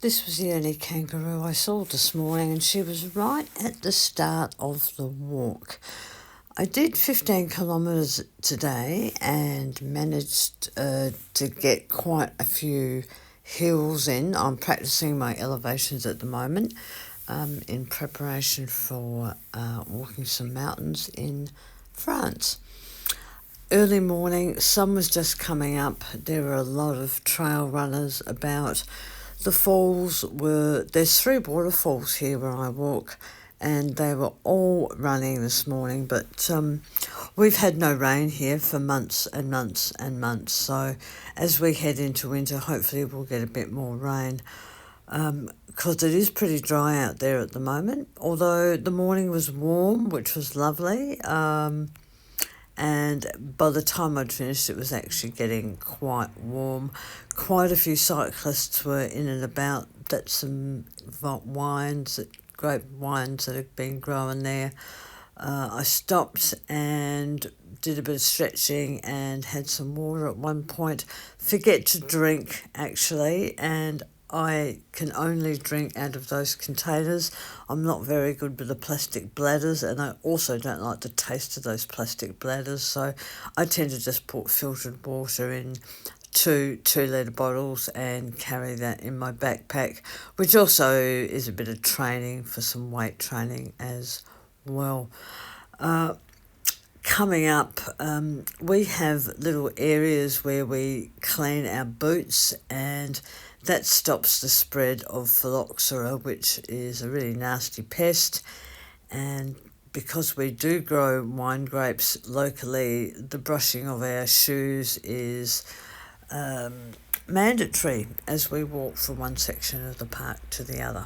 This was the only kangaroo I saw this morning, and she was right at the start of the walk. I did 15 kilometres today and managed to get quite a few hills in. I'm practicing my elevations at the moment in preparation for walking some mountains in France. Early morning, sun was just coming up. There were a lot of trail runners about. There's 3 waterfalls here where I walk, and they were all running this morning, but we've had no rain here for months and months and months, so as we head into winter, hopefully we'll get a bit more rain, because it is pretty dry out there at the moment, although the morning was warm, which was lovely, and by the time I'd finished it was actually getting quite warm. Quite a few cyclists were in and about. That's some grape wines that have been growing there. I stopped and did a bit of stretching and had some water at one point. Forget to drink actually, and I can only drink out of those containers. I'm not very good with the plastic bladders, and I also don't like the taste of those plastic bladders, so I tend to just put filtered water in 2 litre bottles and carry that in my backpack, which also is a bit of training for some weight training as well. Coming up, we have little areas where we clean our boots, and that stops the spread of Phyloxera, which is a really nasty pest. And because we do grow wine grapes locally, the brushing of our shoes is mandatory as we walk from one section of the park to the other.